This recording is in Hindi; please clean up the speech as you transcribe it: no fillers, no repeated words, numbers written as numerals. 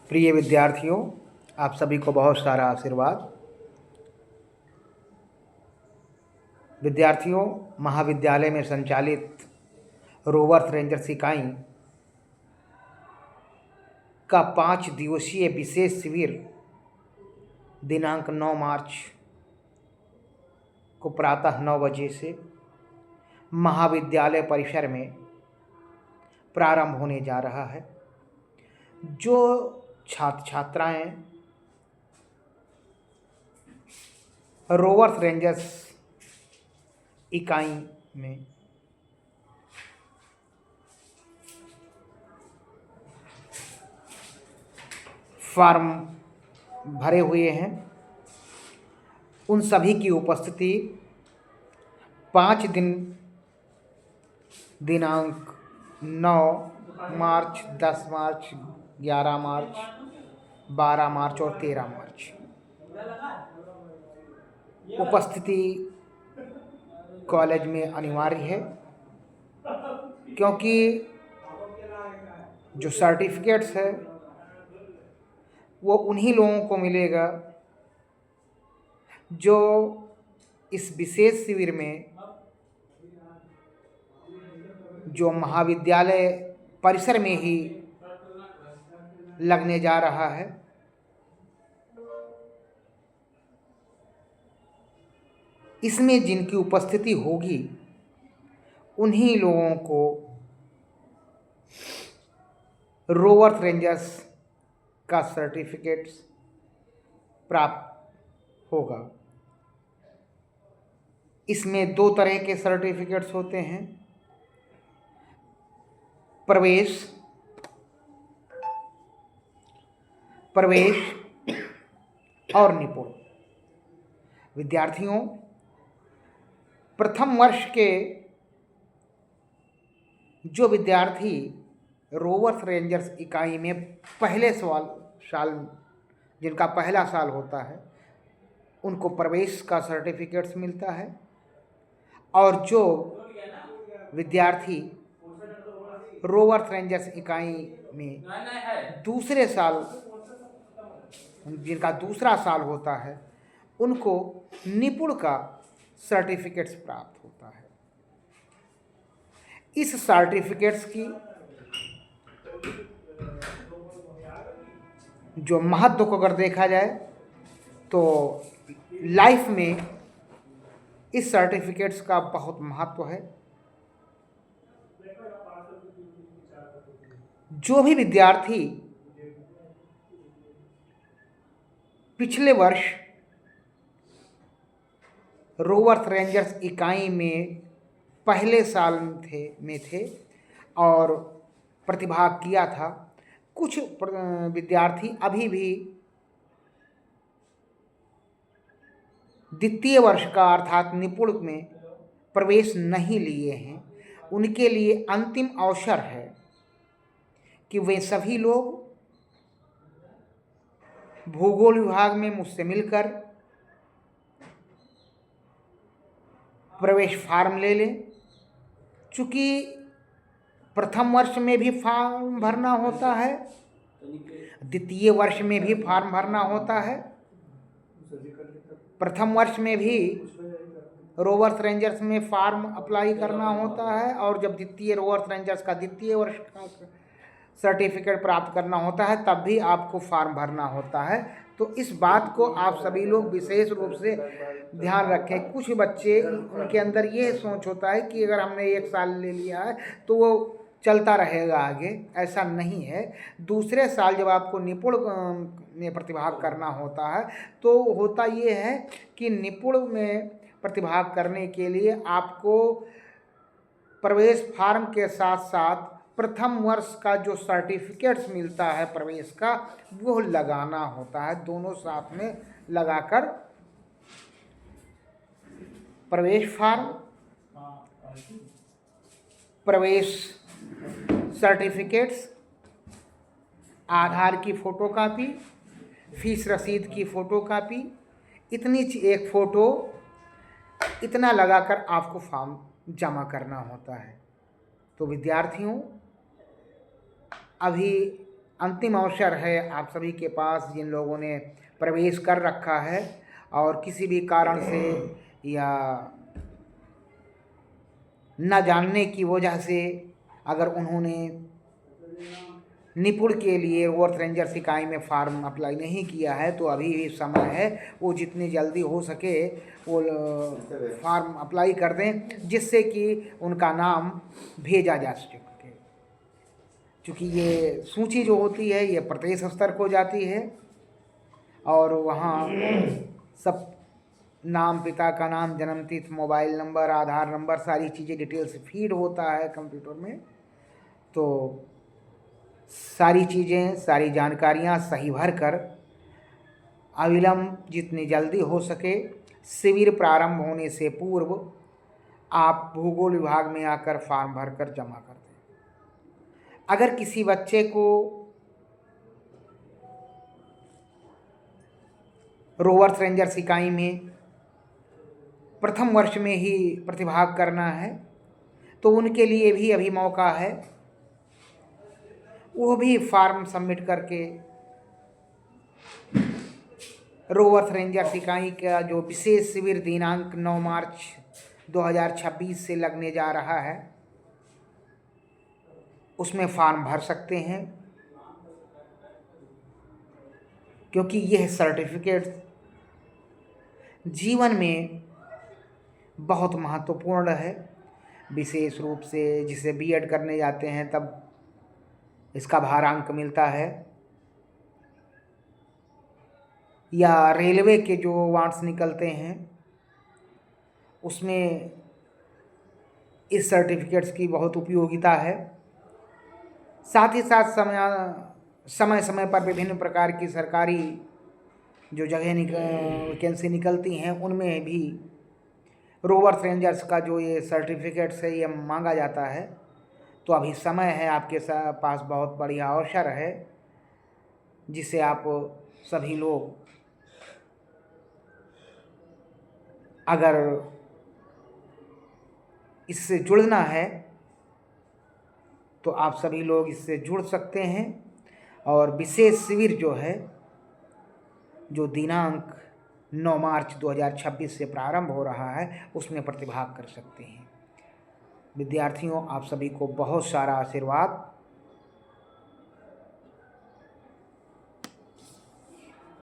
प्रिय विद्यार्थियों, आप सभी को बहुत सारा आशीर्वाद। विद्यार्थियों, महाविद्यालय में संचालित रोवर्स रेंजर्स इकाई का 5 दिवसीय विशेष शिविर दिनांक 9 मार्च को प्रातः 9 बजे से महाविद्यालय परिसर में प्रारंभ होने जा रहा है। जो छात्र छात्राएं रोवर्स रेंजर्स इकाई में फॉर्म भरे हुए हैं, उन सभी की उपस्थिति 5 दिन दिनांक 9 मार्च, 10 मार्च, 11 मार्च, 12 मार्च और 13 मार्च उपस्थिति कॉलेज में अनिवार्य है, क्योंकि जो सर्टिफिकेट्स है वो उन्हीं लोगों को मिलेगा जो इस विशेष शिविर में जो महाविद्यालय परिसर में ही लगने जा रहा है। इसमें जिनकी उपस्थिति होगी उन्हीं लोगों को रोवर्स रेंजर्स का सर्टिफिकेट्स प्राप्त होगा। इसमें 2 तरह के सर्टिफिकेट्स होते हैं, प्रवेश और निपुण। विद्यार्थियों, प्रथम वर्ष के जो विद्यार्थी रोवर्स रेंजर्स इकाई में पहले साल जिनका पहला साल होता है उनको प्रवेश का सर्टिफिकेट्स मिलता है, और जो विद्यार्थी रोवर्स रेंजर्स इकाई में दूसरे साल जिनका दूसरा साल होता है उनको निपुण का सर्टिफिकेट्स प्राप्त होता है। इस सर्टिफिकेट्स की जो महत्व को अगर देखा जाए तो लाइफ में इस सर्टिफिकेट्स का बहुत महत्व है। जो भी विद्यार्थी पिछले वर्ष रोवर्स रेंजर्स इकाई में पहले साल में थे और प्रतिभाग किया था, कुछ विद्यार्थी अभी भी द्वितीय वर्ष का अर्थात निपुण में प्रवेश नहीं लिए हैं, उनके लिए अंतिम अवसर है कि वे सभी लोग भूगोल विभाग में मुझसे मिलकर प्रवेश फॉर्म ले लें। चूँकि प्रथम वर्ष में भी फॉर्म भरना होता है, द्वितीय वर्ष में भी फॉर्म भरना होता है, प्रथम वर्ष में भी रोवर्स रेंजर्स में फॉर्म अप्लाई करना होता है, और जब द्वितीय रोवर्स रेंजर्स का द्वितीय वर्ष का सर्टिफिकेट प्राप्त करना होता है तब भी आपको फॉर्म भरना होता है। तो इस बात को आप सभी लोग विशेष रूप से ध्यान रखें। कुछ बच्चे उनके अंदर ये सोच होता है कि अगर हमने 1 साल ले लिया है तो वो चलता रहेगा आगे, ऐसा नहीं है। दूसरे साल जब आपको निपुण में प्रतिभाग करना होता है तो होता ये है कि निपुण में प्रतिभाग करने के लिए आपको प्रवेश फॉर्म के साथ साथ प्रथम वर्ष का जो सर्टिफिकेट्स मिलता है प्रवेश का वो लगाना होता है। दोनों साथ में लगाकर प्रवेश फॉर्म, प्रवेश सर्टिफिकेट्स, आधार की फ़ोटोकॉपी, फीस रसीद की फ़ोटोकॉपी, इतनी एक फ़ोटो इतना लगाकर आपको फॉर्म जमा करना होता है। तो विद्यार्थियों, अभी अंतिम अवसर है आप सभी के पास, जिन लोगों ने प्रवेश कर रखा है और किसी भी कारण से या न जानने की वजह से अगर उन्होंने निपुण के लिए रोवर्स रेंजर्स इकाई में फार्म अप्लाई नहीं किया है तो अभी भी समय है, वो जितनी जल्दी हो सके वो फार्म अप्लाई कर दें, जिससे कि उनका नाम भेजा जा सके। क्योंकि ये सूची जो होती है ये प्रदेश स्तर को जाती है और वहाँ सब नाम, पिता का नाम, जन्मतिथि, मोबाइल नंबर, आधार नंबर, सारी चीज़ें डिटेल्स फीड होता है कंप्यूटर में। तो सारी चीज़ें, सारी जानकारियाँ सही भर कर अविलंब जितनी जल्दी हो सके शिविर प्रारंभ होने से पूर्व आप भूगोल विभाग में आकर फॉर्म भरकर जमा कर दें। अगर किसी बच्चे को रोवर्स रेंजर्स इकाई में प्रथम वर्ष में ही प्रतिभाग करना है तो उनके लिए भी अभी मौका है, वो भी फॉर्म सबमिट करके रोवर्स रेंजर्स इकाई का जो विशेष शिविर दिनांक 9 मार्च 2026 से लगने जा रहा है उसमें फॉर्म भर सकते हैं। क्योंकि यह सर्टिफिकेट जीवन में बहुत महत्वपूर्ण है, विशेष रूप से जिसे बीएड करने जाते हैं तब इसका भारांक मिलता है, या रेलवे के जो वांट्स निकलते हैं उसमें इस सर्टिफिकेट्स की बहुत उपयोगिता है। साथ ही साथ समय समय पर विभिन्न प्रकार की सरकारी जो वैकेंसी निकलती हैं उनमें भी रोवर्स रेंजर्स का जो ये सर्टिफिकेट्स है ये मांगा जाता है। तो अभी समय है, आपके पास बहुत बढ़िया अवसर है जिसे आप सभी लोग अगर इससे जुड़ना है तो आप सभी लोग इससे जुड़ सकते हैं और विशेष शिविर जो है जो दिनांक 9 मार्च 2026 से प्रारंभ हो रहा है उसमें प्रतिभाग कर सकते हैं। विद्यार्थियों, आप सभी को बहुत सारा आशीर्वाद।